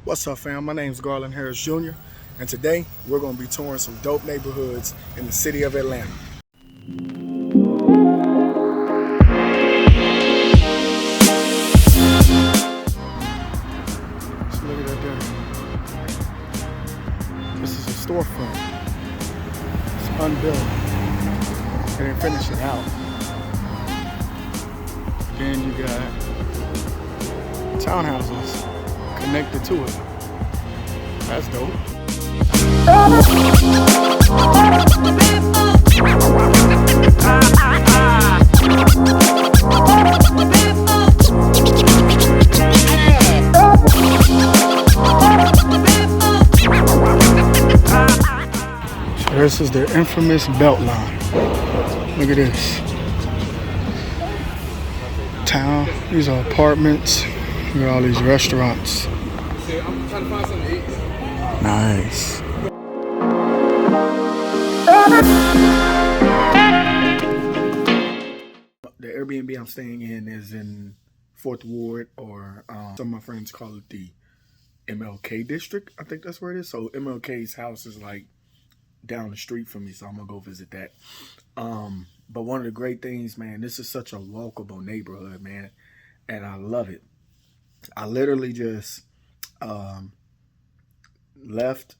What's up, fam? My name's Garland Harris Jr. and today we're going to be touring some dope neighborhoods in the city of Atlanta. Just look at that there. This is a storefront. It's unbuilt. They didn't finish it out. Then you got townhouses connected to it. That's dope. So this is the infamous belt line. Look at this. Town, these are apartments. Look at all these restaurants. I'm trying to find something to eat. Nice. The Airbnb I'm staying in is in 4th Ward, or some of my friends call it the MLK district. I think that's where it is. So MLK's house is like down the street from me, so I'm gonna go visit that. But one of the great things, man, this is such a walkable neighborhood, man, and I love it. I literally just left,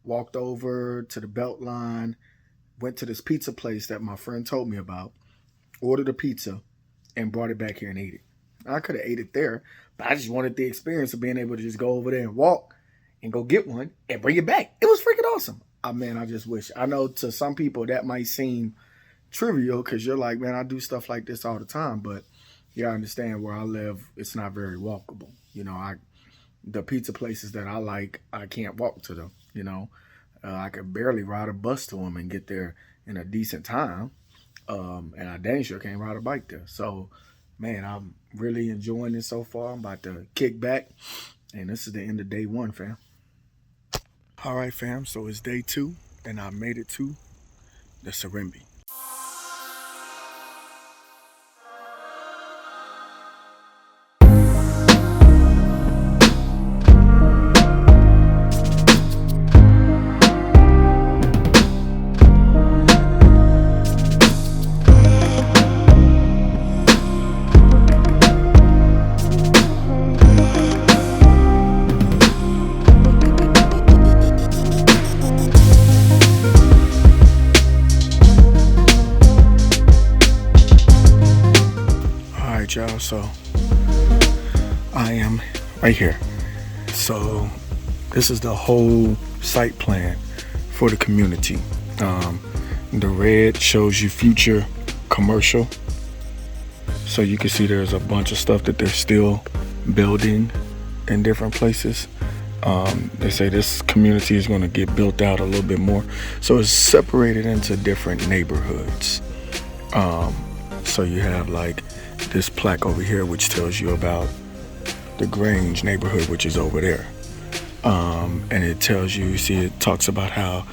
walked over to the belt line, went to this pizza place that my friend told me about, ordered a pizza, and brought it back here and ate it. I could have ate it there, but I just wanted the experience of being able to just go over there and walk and go get one and bring it back. It was freaking awesome. Man, I just wish. I know to some people that might seem trivial because you're like, man, I do stuff like this all the time, but you understand where I live, it's not very walkable. You know, the pizza places that I like, I can't walk to them. You know, I could barely ride a bus to them and get there in a decent time. And I dang sure can't ride a bike there. So, man, I'm really enjoying this so far. I'm about to kick back, and this is the end of day one, fam. All right, fam. So it's day 2, and I made it to the Serenbe. Y'all, so I am right here. So this is the whole site plan for the community. The red shows you future commercial, so you can see there's a bunch of stuff that they're still building in different places. They say this community is going to get built out a little bit more, so it's separated into different neighborhoods. So you have like this plaque over here which tells you about the Grange neighborhood, which is over there, and it tells you, see, it talks about how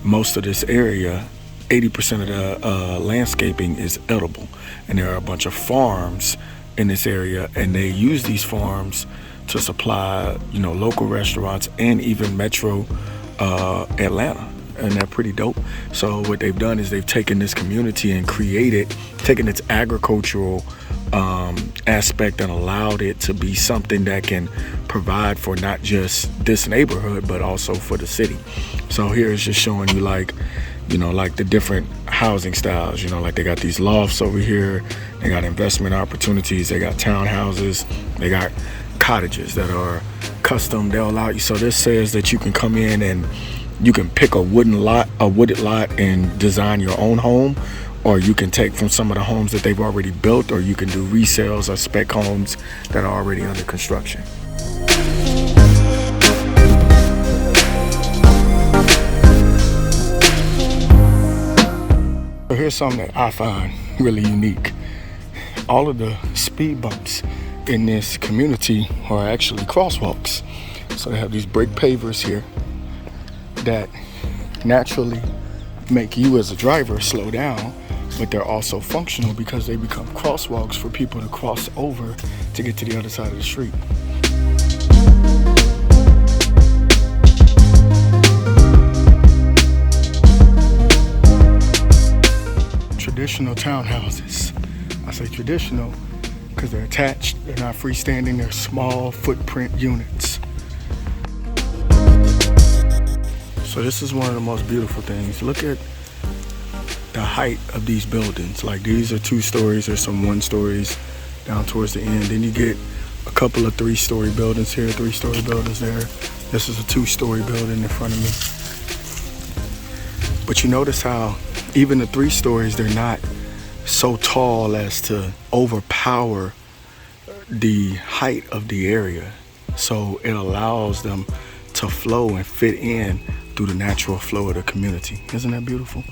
most of this area, 80% of the landscaping is edible, and there are a bunch of farms in this area, and they use these farms to supply, you know, local restaurants and even metro Atlanta, and they're pretty dope. So what they've done is they've taken this community and taken its agricultural aspect and allowed it to be something that can provide for not just this neighborhood but also for the city. So here it's just showing you, like, you know, like the different housing styles. You know, like they got these lofts over here, they got investment opportunities, they got townhouses, they got cottages that are custom. They'll allow you, so this says that you can come in and you can pick a wooded lot and design your own home, or you can take from some of the homes that they've already built, or you can do resales or spec homes that are already under construction. So here's something that I find really unique. All of the speed bumps in this community are actually crosswalks. So they have these brick pavers here that naturally make you as a driver slow down, but they're also functional because they become crosswalks for people to cross over to get to the other side of the street. traditional townhouses. I say traditional because they're attached, they're not freestanding, they're small footprint units. So this is one of the most beautiful things. Look at the height of these buildings. Like these are 2 stories, there's some 1 stories down towards the end. Then you get a couple of 3-story buildings here, 3-story buildings there. This is a 2-story building in front of me. But you notice how even the 3 stories, they're not so tall as to overpower the height of the area. So it allows them to flow and fit in through the natural flow of the community. Isn't that beautiful?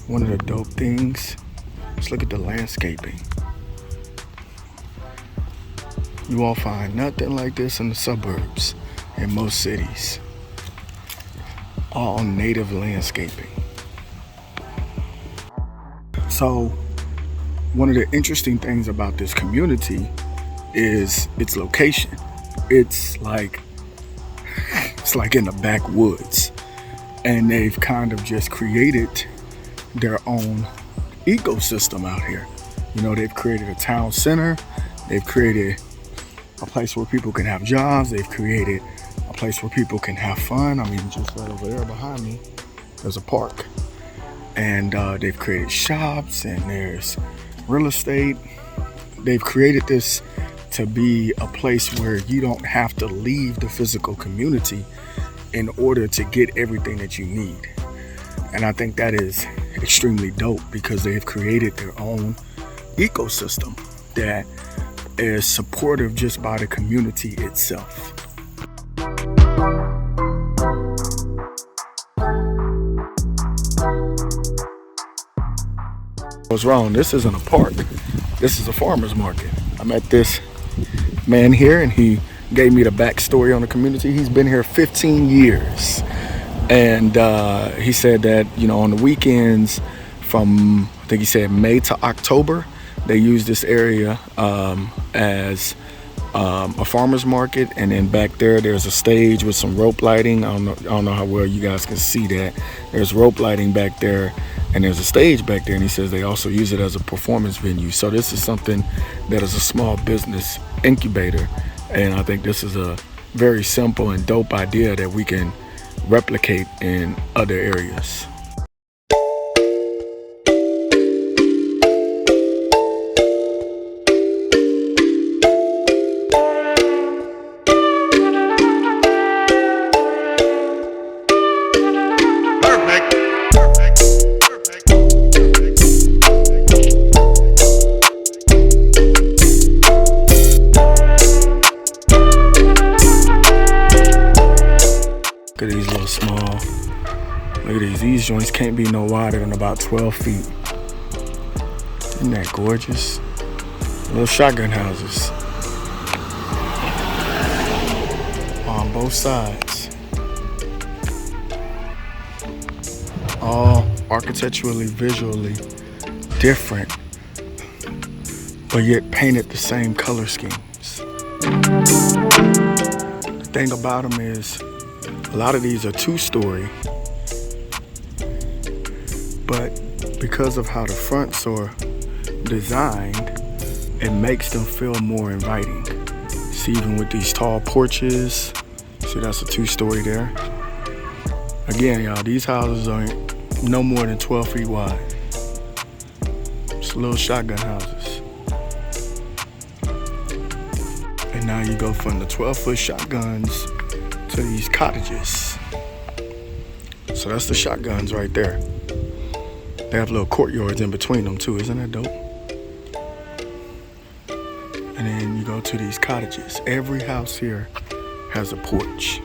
One of the dope things, let's look at the landscaping. You won't find nothing like this in the suburbs in most cities. All native landscaping. So one of the interesting things about this community is its location. It's like in the backwoods, and they've kind of just created their own ecosystem out here. You know, they've created a town center, they've created a place where people can have jobs, they've created a place where people can have fun. I mean, just right over there behind me, there's a park. And they've created shops, and there's real estate. They've created this to be a place where you don't have to leave the physical community in order to get everything that you need. And I think that is extremely dope because they've created their own ecosystem that is supportive just by the community itself. What's wrong? This isn't a park. This is a farmer's market. I met this man here and he gave me the backstory on the community. He's been here 15 years. And he said that, you know, on the weekends from, I think he said May to October, they use this area as a farmer's market. And then back there's a stage with some rope lighting. I don't know how well you guys can see that. There's rope lighting back there. And there's a stage back there, and he says they also use it as a performance venue. So this is something that is a small business incubator. And I think this is a very simple and dope idea that we can replicate in other areas. Look at these little small, look at these joints can't be no wider than about 12 feet. Isn't that gorgeous? Little shotgun houses on both sides. All architecturally, visually different, but yet painted the same color schemes. The thing about them is, a lot of these are 2-story, but because of how the fronts are designed, it makes them feel more inviting. See, even with these tall porches, see that's a 2-story there. Again, y'all, these houses are no more than 12 feet wide. Just little shotgun houses. And now you go from the 12-foot shotguns to these cottages. So that's the shotguns right there. They have little courtyards in between them too. Isn't that dope? And then you go to these cottages. Every house here has a porch.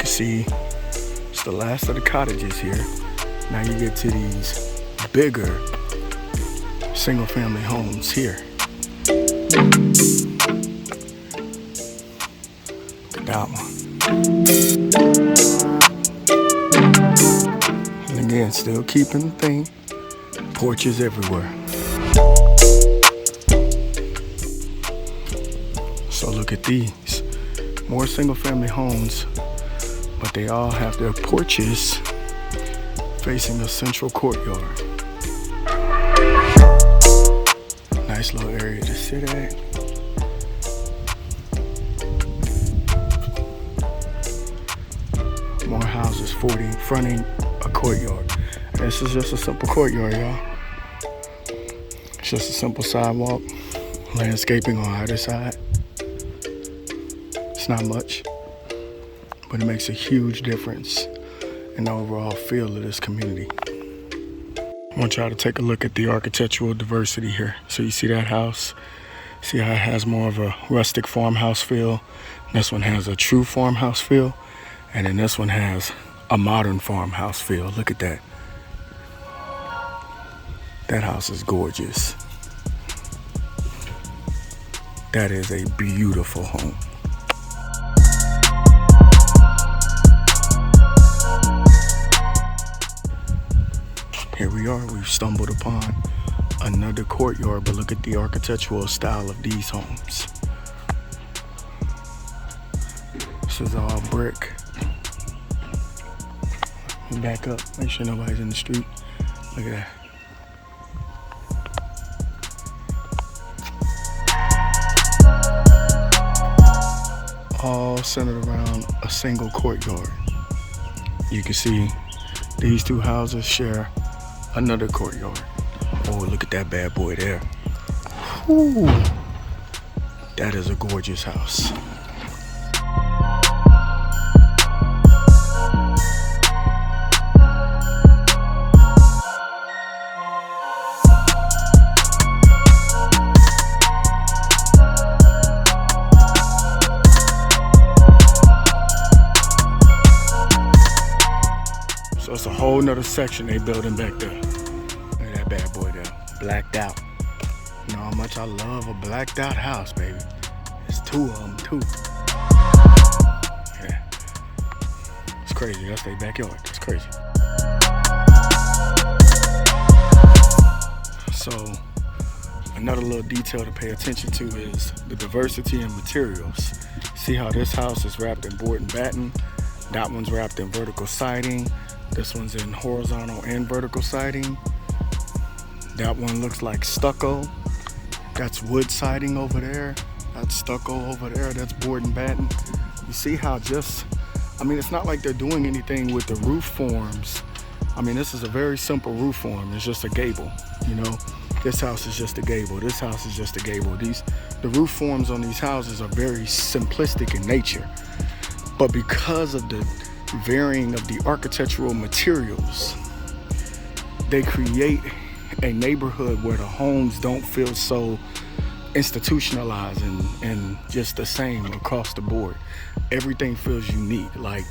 See, it's the last of the cottages here. Now you get to these bigger single-family homes here. Look at that one. And still keeping the theme. Porches everywhere. So look at these. More single-family homes, but they all have their porches facing a central courtyard. Nice little area to sit at. More houses fronting a courtyard. This is just a simple courtyard, y'all. It's just a simple sidewalk, landscaping on either side. It's not much, but it makes a huge difference in the overall feel of this community. I want y'all to take a look at the architectural diversity here. So you see that house? See how it has more of a rustic farmhouse feel? This one has a true farmhouse feel. And then this one has a modern farmhouse feel. Look at that. That house is gorgeous. That is a beautiful home. Here we are, we've stumbled upon another courtyard, but look at the architectural style of these homes. This is all brick. Back up, make sure nobody's in the street. Look at that. All centered around a single courtyard. You can see these two houses share another courtyard. Oh, look at that bad boy there. Whew. That is a gorgeous house. So it's a whole nother section they building back there. Look at that bad boy there, blacked out. You know how much I love a blacked out house, baby. There's two of them too. Yeah, it's crazy. That's their backyard. That's crazy. So another little detail to pay attention to is the diversity in materials. See how this house is wrapped in board and batten. That one's wrapped in vertical siding. This one's in horizontal and vertical siding. That one looks like stucco. That's wood siding over there. That's stucco over there. That's board and batten. You see how it's not like they're doing anything with the roof forms. I mean, this is a very simple roof form. It's just a gable, you know? This house is just a gable. This house is just a gable. The roof forms on these houses are very simplistic in nature. But because of the varying of the architectural materials, they create a neighborhood where the homes don't feel so institutionalized and just the same across the board. Everything feels unique. Like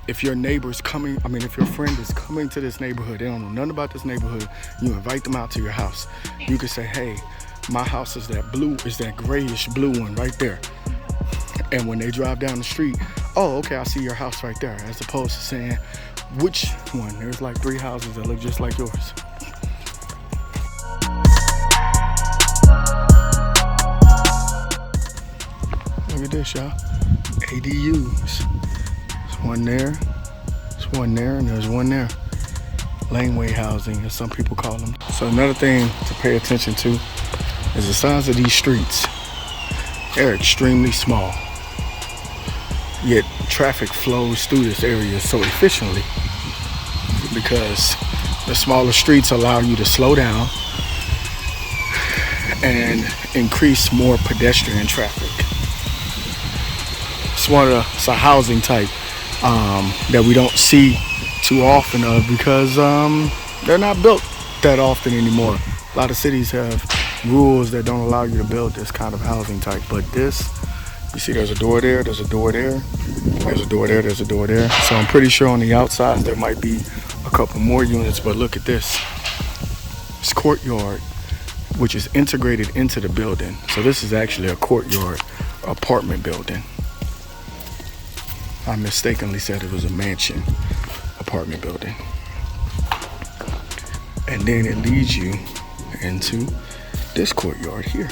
if your neighbor's coming, if your friend is coming to this neighborhood, they don't know nothing about this neighborhood, you invite them out to your house. You can say, hey, my house is that grayish blue one right there. And when they drive down the street, oh, okay, I see your house right there. As opposed to saying, which one? There's like 3 houses that look just like yours. Look at this, y'all. ADUs. There's one there, there's one there, and there's one there. Laneway housing, as some people call them. So another thing to pay attention to is the size of these streets. They're extremely small. Yet traffic flows through this area so efficiently because the smaller streets allow you to slow down and increase more pedestrian traffic. It's a housing type that we don't see too often of because they're not built that often anymore. A lot of cities have rules that don't allow you to build this kind of housing type, but this, you see there's a door there, there's a door there, there's a door there, there's a door there. So I'm pretty sure on the outside there might be a couple more units, but look at this. This courtyard, which is integrated into the building. So this is actually a courtyard apartment building. I mistakenly said it was a mansion apartment building. And then it leads you into this courtyard here.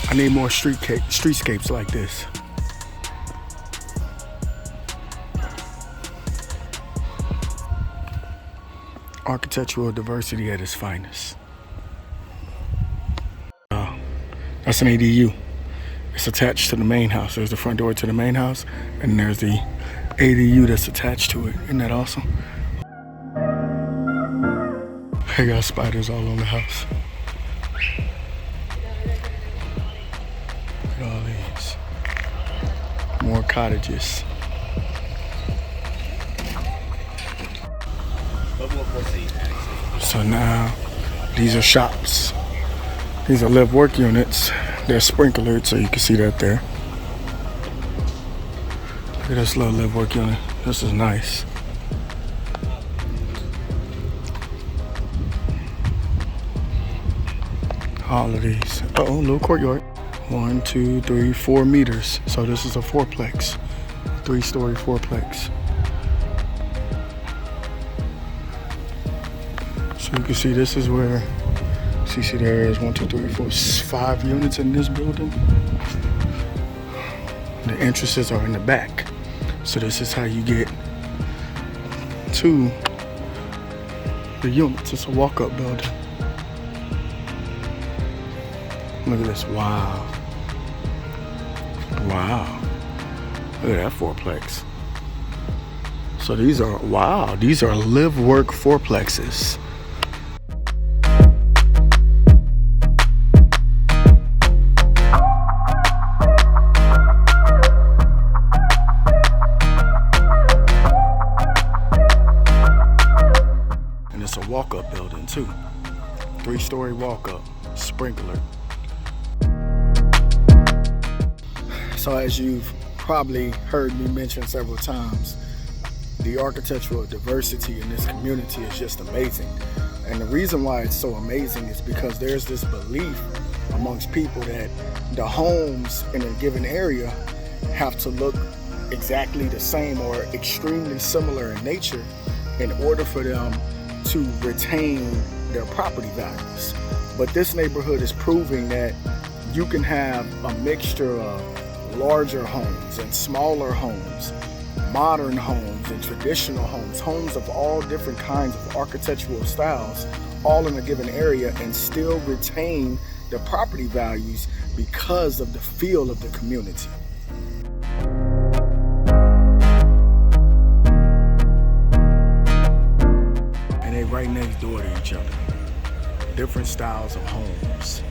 I need more streetscapes like this. Architectural diversity at its finest. That's an ADU. It's attached to the main house. There's the front door to the main house, and there's the ADU that's attached to it. Isn't that awesome? I got spiders all on the house. Look at all these. More cottages. So now these are shops. These are live work units. They're sprinklered, so you can see that there. Look at this little live work unit. This is nice. All of these. Uh-oh, little courtyard. 1, 2, 3, 4 meters. So this is a fourplex. 3-story fourplex. So you can see this is where, see there is 1, 2, 3, 4, 5 units in this building. The entrances are in the back. So this is how you get to the units. It's a walk-up building. Look at this, wow. Wow, look at that fourplex. So these are, wow, these are live work fourplexes. And it's a walk-up building too. 3-story walk-up, sprinkler. So as you've probably heard me mention several times, the architectural diversity in this community is just amazing. And the reason why it's so amazing is because there's this belief amongst people that the homes in a given area have to look exactly the same or extremely similar in nature in order for them to retain their property values. But this neighborhood is proving that you can have a mixture of larger homes and smaller homes, modern homes and traditional homes, homes of all different kinds of architectural styles, all in a given area, and still retain the property values because of the feel of the community. And they right next door to each other. Different styles of homes.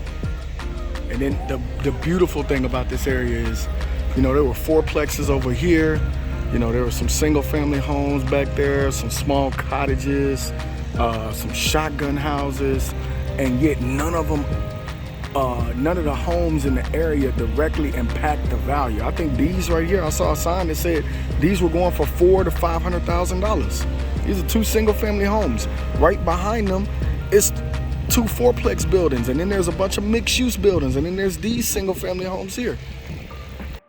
And then the beautiful thing about this area is, you know, there were fourplexes over here. You know, there were some single family homes back there, some small cottages, some shotgun houses, and yet none of the homes in the area directly impact the value. I think these right here, I saw a sign that said these were going for $400,000 to $500,000. These are 2 single family homes. Right behind them is 2 fourplex buildings, and then there's a bunch of mixed use buildings, and then there's these single family homes here.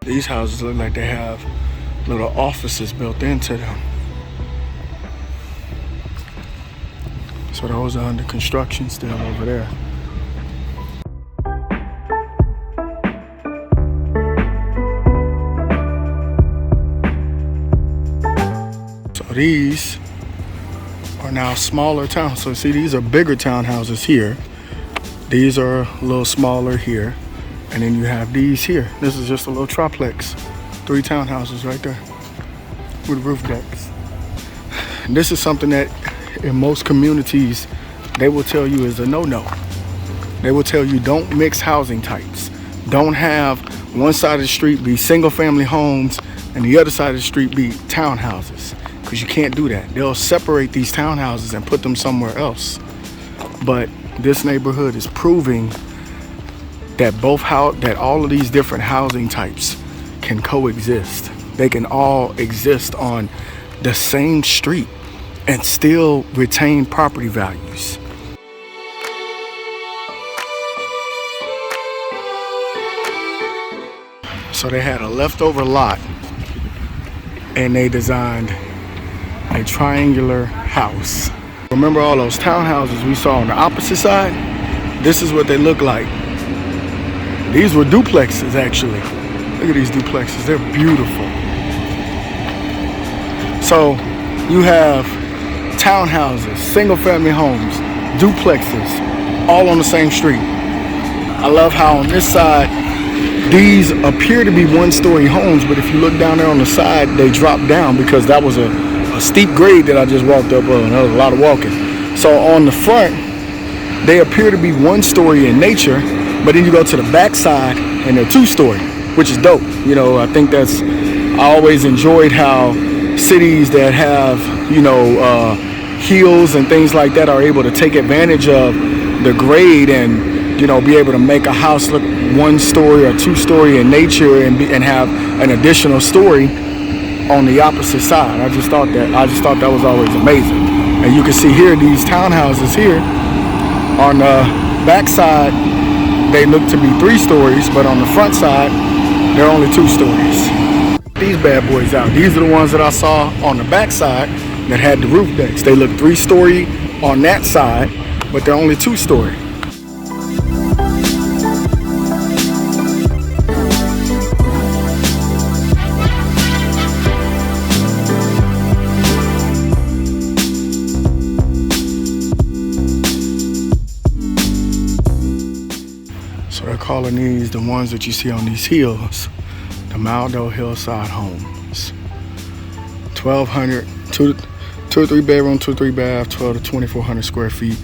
These houses look like they have little offices built into them. So those are under construction still over there. So these are now smaller towns. So see, these are bigger townhouses here. These are a little smaller here. And then you have these here. This is just a little triplex. 3 townhouses right there with roof decks. And this is something that in most communities, they will tell you is a no-no. They will tell you don't mix housing types. Don't have one side of the street be single family homes and the other side of the street be townhouses, because you can't do that. They'll separate these townhouses and put them somewhere else. But this neighborhood is proving that that all of these different housing types can coexist. They can all exist on the same street and still retain property values. So they had a leftover lot and they designed a triangular house. Remember all those townhouses we saw on the opposite side? This is what they look like. These were duplexes, actually. Look at these duplexes, they're beautiful. So you have townhouses, single family homes, duplexes, all on the same street. I love how on this side, these appear to be one-story homes, but if you look down there on the side, they drop down because that was a steep grade that I just walked up on. That was a lot of walking. So on the front, they appear to be one-story in nature, but then you go to the back side and they're two-story, which is dope. You know, I think I always enjoyed how cities that have, hills and things like that are able to take advantage of the grade and, be able to make a house look one-story or two-story in nature and have an additional story on the opposite side. I just thought that was always amazing. And you can see here these townhouses here on the back side, they look to be 3 stories, but on the front side, they're only 2 stories. These bad boys out. These are the ones that I saw on the back side that had the roof decks. They look 3-story on that side, but they're only 2-story. Calling these the ones that you see on these hills, the Maldo hillside homes. 1,200, 2 or 3 bedroom, 2 or 3 bath, 12 to 2,400 square feet.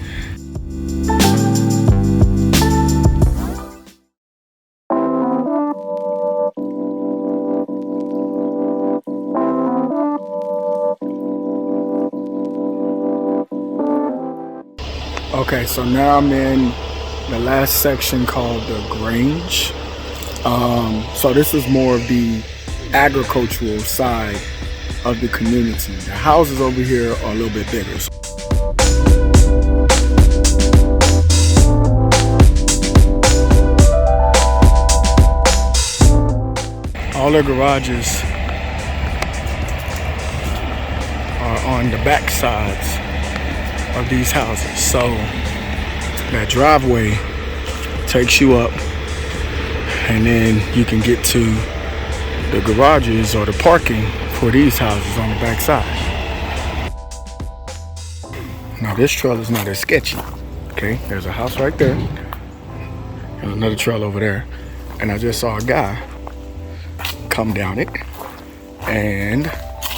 Okay, so now I'm in the last section called the Grange. So this is more of the agricultural side of the community. The houses over here are a little bit bigger. All their garages are on the back sides of these houses. So that driveway takes you up and then you can get to the garages or the parking for these houses on the back side. Now this trail is not as sketchy. Okay, there's a house right there and another trail over there, and I just saw a guy come down it and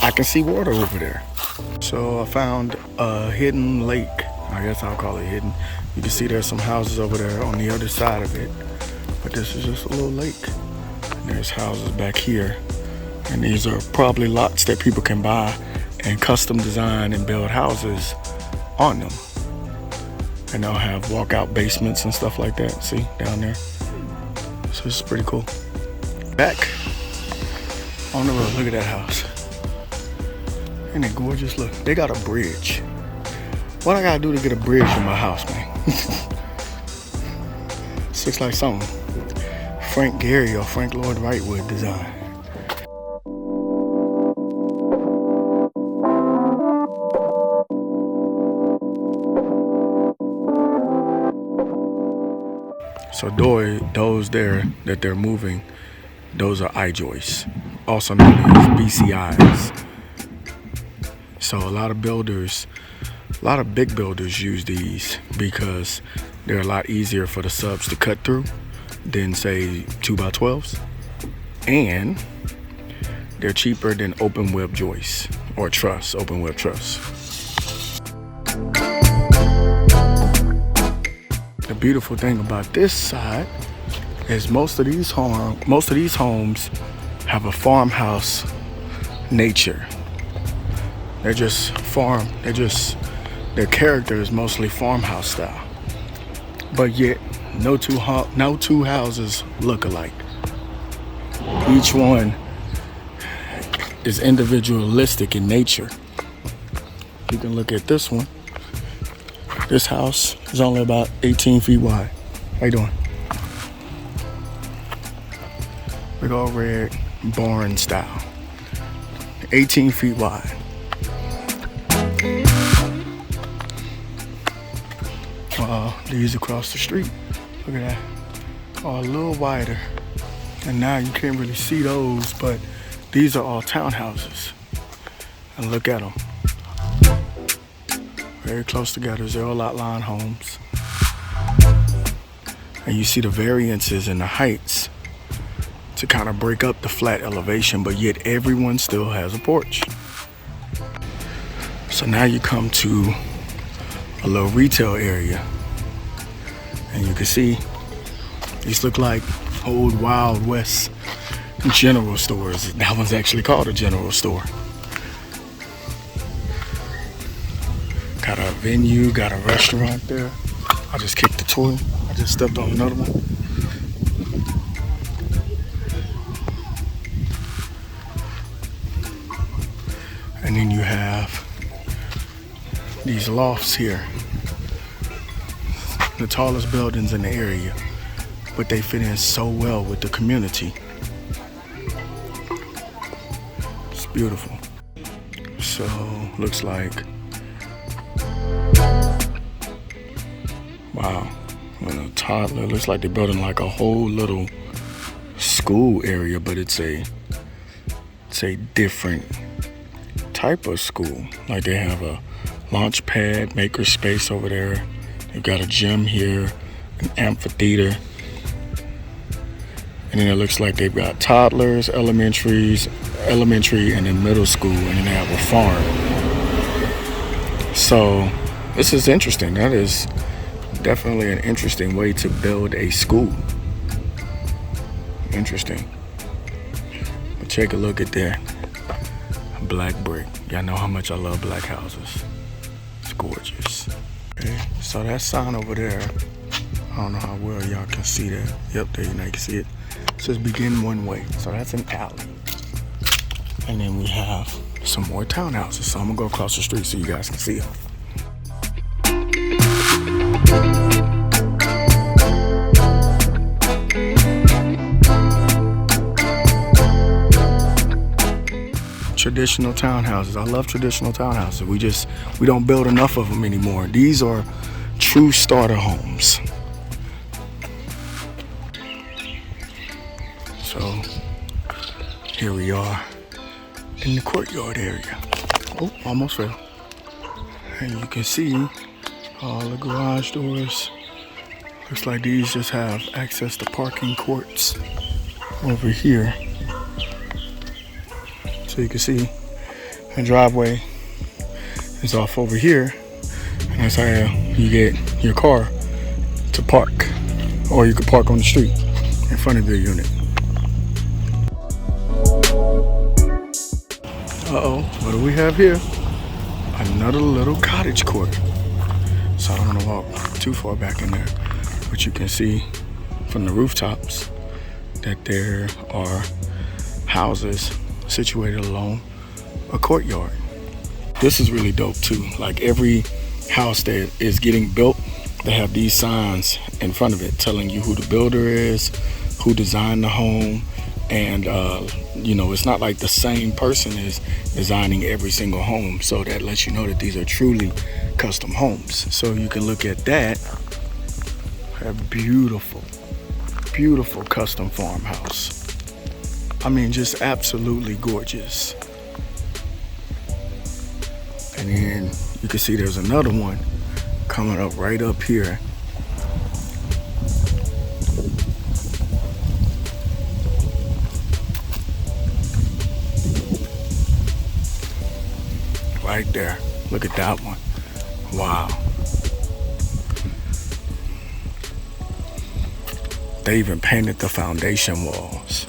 I can see water over there. So I found a hidden lake. I guess I'll call it hidden. You can see there's some houses over there on the other side of it, but this is just a little lake. And there's houses back here, and these are probably lots that people can buy and custom design and build houses on them. And they'll have walkout basements and stuff like that. See down there. So this is pretty cool. Back on the road, look at that house. Isn't it gorgeous? Look, they got a bridge. What I gotta do to get a bridge in my house, man? This looks like something Frank Gehry or Frank Lloyd Wright would design. So those there that they're moving, those are I-joists, also known as BCIs. So a lot of big builders use these because they're a lot easier for the subs to cut through than say 2x12s, and they're cheaper than open web joists or open web trusses. The beautiful thing about this side is most of these homes have a farmhouse nature. They're just their character is mostly farmhouse style. But yet, no two houses look alike. Each one is individualistic in nature. you can look at this one. This house is only about 18 feet wide. How you doing? Big old red barn style. 18 feet wide. These across the street. Look at that. Are a little wider. And now you can't really see those, but these are all townhouses. And look at them. Very close together, 0 lot line homes. And you see the variances in the heights to kind of break up the flat elevation, but yet everyone still has a porch. So now you come to a little retail area. And you can see these look like old Wild West general stores. That one's actually called a general store. Got a venue, got a restaurant there. I just kicked the toy. I just stepped on another one. And then you have these lofts here. The tallest buildings in the area, but they fit in so well with the community. It's beautiful. So, looks like, wow, when a toddler, looks like they're building like a whole little school area, but it's a different type of school. Like they have a launch pad, maker space over there. They've got a gym here, an amphitheater. And then it looks like they've got toddlers, elementary, and then middle school, and then they have a farm. So this is interesting. That is definitely an interesting way to build a school. Interesting. But take a look at that black brick. Y'all know how much I love black houses. It's gorgeous. Okay, so that sign over there, I don't know how well y'all can see that. Yep, there you can see it. It says begin one way. So that's an alley. And then we have some more townhouses. So I'm gonna go across the street so you guys can see them. Traditional townhouses. I love traditional townhouses. We don't build enough of them anymore. These are true starter homes. So here we are in the courtyard area. Oh, almost fell. And you can see all the garage doors. Looks like these just have access to parking courts over here. So you can see the driveway is off over here, and that's how you get your car to park, or you can park on the street in front of your unit. What do we have here? Another little cottage court. So I don't want to walk too far back in there, but you can see from the rooftops that there are houses situated along a courtyard. This is really dope too. Like every house that is getting built, they have these signs in front of it telling you who the builder is, who designed the home, and it's not like the same person is designing every single home. So that lets you know that these are truly custom homes. So you can look at that. A beautiful, beautiful custom farmhouse. I mean, just absolutely gorgeous. And then you can see there's another one coming up right up here. Right there. Look at that one. Wow. They even painted the foundation walls.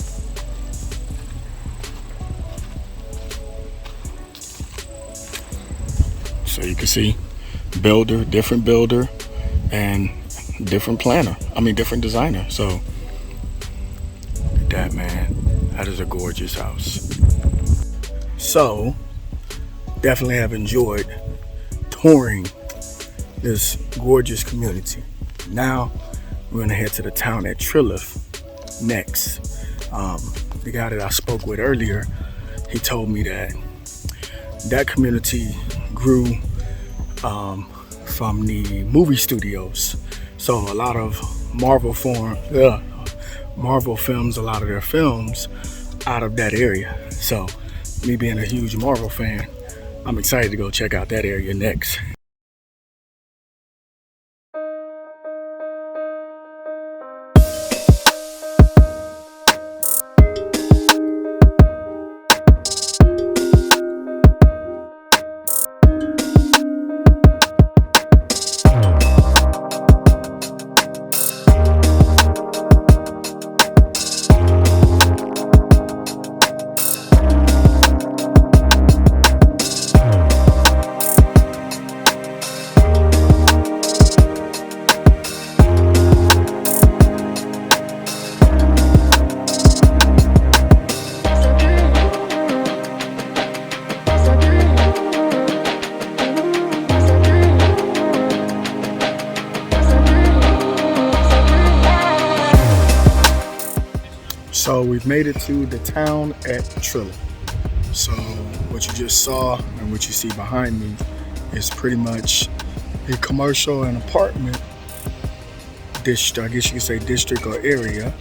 So you can see different builder, and different planner. Different designer. So look at that, man. That is a gorgeous house. So definitely have enjoyed touring this gorgeous community. Now we're gonna head to the town at Trilith next. The guy that I spoke with earlier, he told me that community grew from the movie studios. So a lot of Marvel films, a lot of their films out of that area. So me being a huge Marvel fan, I'm excited to go check out that area next. So we've made it to the town at Trilogy. So what you just saw and what you see behind me is pretty much a commercial and apartment district, I guess you could say district or area.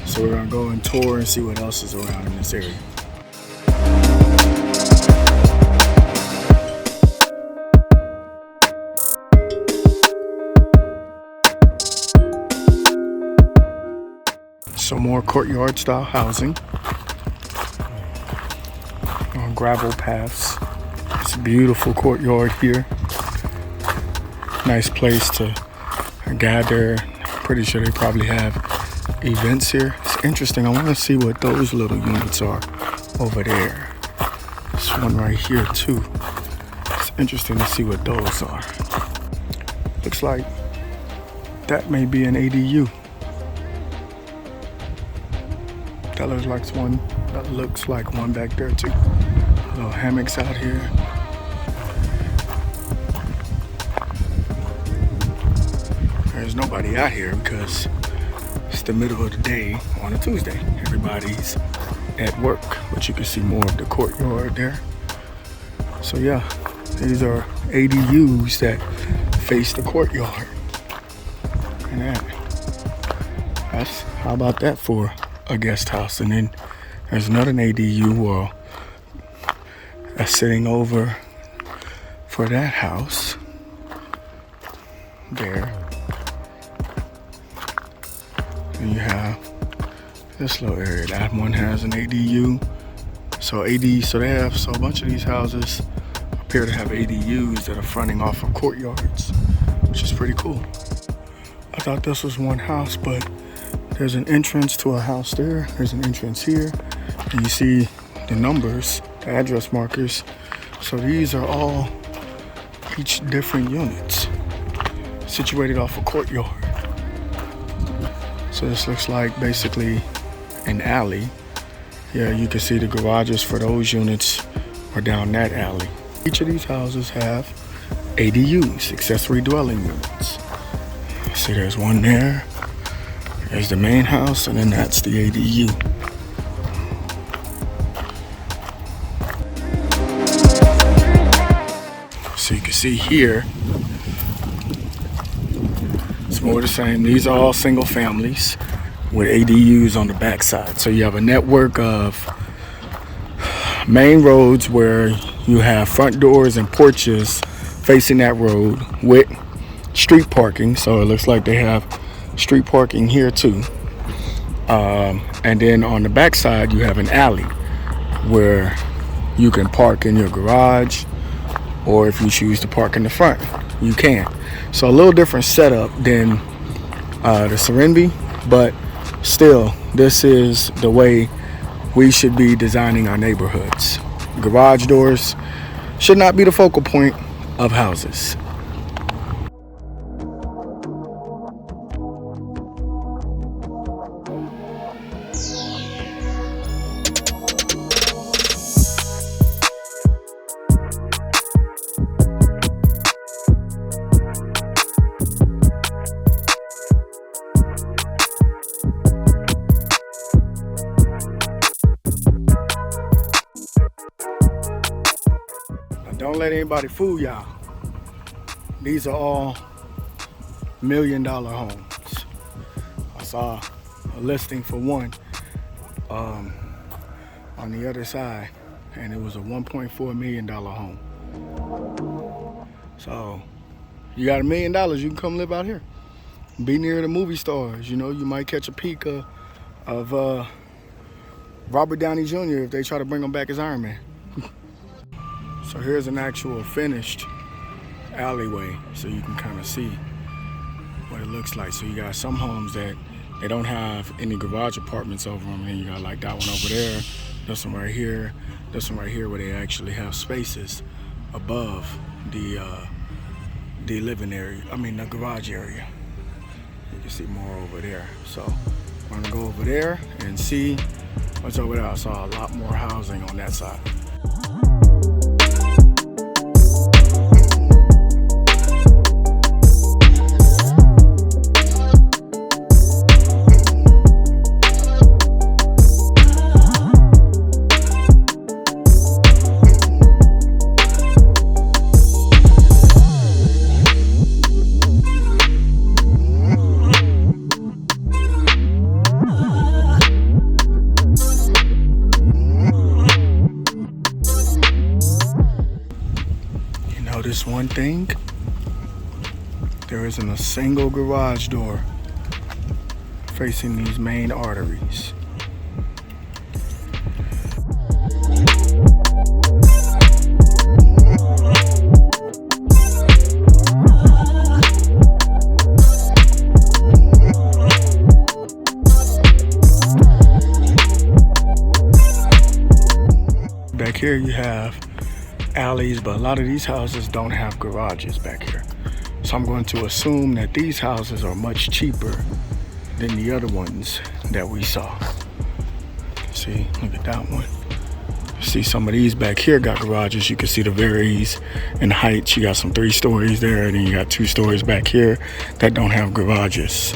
So we're gonna go and tour and see what else is around in this area. Some more courtyard style housing on gravel paths. It's a beautiful courtyard here. Nice place to gather. Pretty sure they probably have events here. It's interesting. I want to see what those little units are over there. This one right here too. It's interesting to see what those are. Looks like that may be an ADU. That looks like one back there too. Little hammocks out here. There's nobody out here because it's the middle of the day on a Tuesday. Everybody's at work, but you can see more of the courtyard there. So yeah, these are ADUs that face the courtyard. Look at that. How about that for a guest house? And then there's another ADU that's sitting over for that house there. And you have this little area. That one has an ADU. So a bunch of these houses appear to have ADUs that are fronting off of courtyards, which is pretty cool. I thought this was one house, but there's an entrance to a house there. There's an entrance here. And you see the numbers, the address markers. So these are all each different units situated off a courtyard. So this looks like basically an alley. Yeah, you can see the garages for those units are down that alley. Each of these houses have ADUs, accessory dwelling units. See, there's one there. There's the main house, and then that's the ADU. So you can see here, it's more the same. These are all single families with ADUs on the backside. So you have a network of main roads where you have front doors and porches facing that road with street parking. So it looks like they have street parking here too. And then on the backside you have an alley where you can park in your garage, or if you choose to park in the front, you can. So a little different setup than the Serenbe, but still, this is the way we should be designing our neighborhoods. Garage doors should not be the focal point of houses. don't let anybody fool y'all. These are all $1 million homes. I saw a listing for one on the other side, and it was a $1.4 million home. So you got $1 million, you can come live out here. Be near the movie stars. You know, you might catch a peek of Robert Downey Jr. if they try to bring him back as Iron Man. So here's an actual finished alleyway, so you can kind of see what it looks like. So you got some homes that they don't have any garage apartments over them, and then you got like that one over there, this one right here, this one right here, where they actually have spaces above the living area. I mean the garage area. You can see more over there. So I'm gonna go over there and see what's over there. I saw a lot more housing on that side. Notice one thing, there isn't a single garage door facing these main arteries. Back here you have alleys, but a lot of these houses don't have garages back here. So I'm going to assume that these houses are much cheaper than the other ones that we saw. See, look at that one. See, some of these back here got garages. You can see the varies in height. You got some 3 stories there, and then you got 2 stories back here that don't have garages.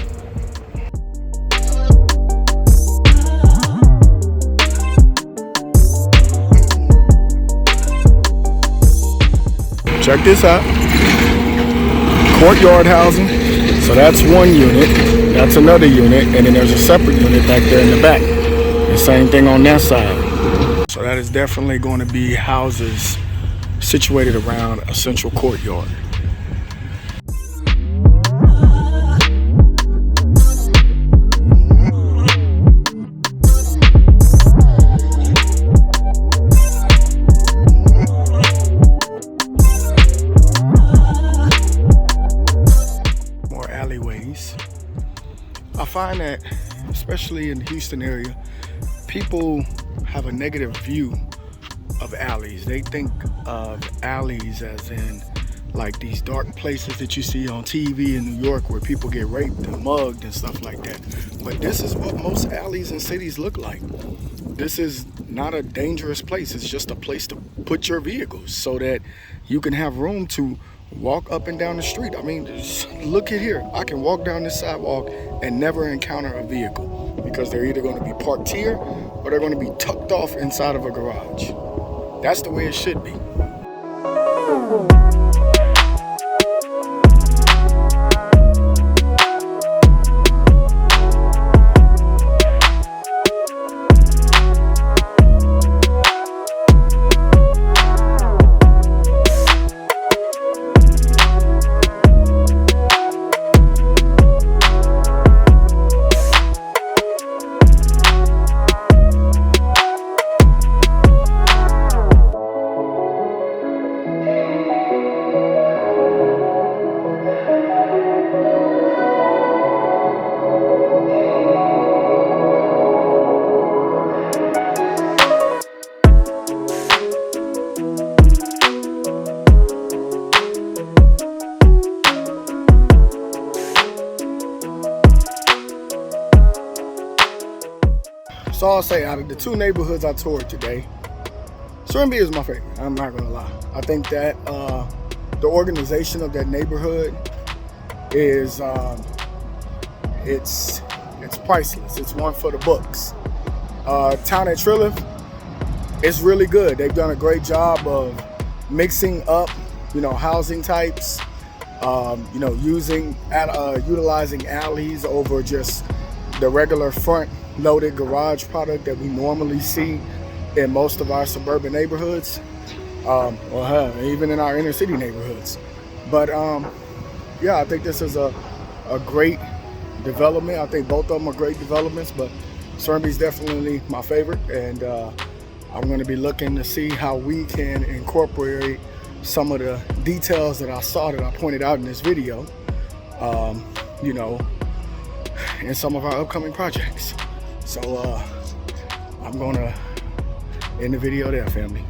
Check this out. Courtyard housing. So that's one unit. That's another unit. And then there's a separate unit back there in the back. The same thing on that side. So that is definitely going to be houses situated around a central courtyard. I find that, especially in the Houston area, people have a negative view of alleys. They think of alleys as in like these dark places that you see on TV in New York where people get raped and mugged and stuff like that. But this is what most alleys in cities look like. This is not a dangerous place. It's just a place to put your vehicles so that you can have room to walk up and down the street. I mean, just look at here. I can walk down this sidewalk and never encounter a vehicle because they're either going to be parked here or they're going to be tucked off inside of a garage. That's the way it should be. So I'll say, out of the 2 neighborhoods I toured today, Serenbe is my favorite. I'm not gonna lie. I think that the organization of that neighborhood is it's priceless. It's one for the books. Town at Trilith is really good. They've done a great job of mixing up, housing types, utilizing alleys over just the regular front loaded garage product that we normally see in most of our suburban neighborhoods, even in our inner city neighborhoods. But I think this is a great development. I think both of them are great developments, but Serenbe is definitely my favorite, and I'm going to be looking to see how we can incorporate some of the details that I saw that I pointed out in this video, in some of our upcoming projects. So I'm going to end the video there, family.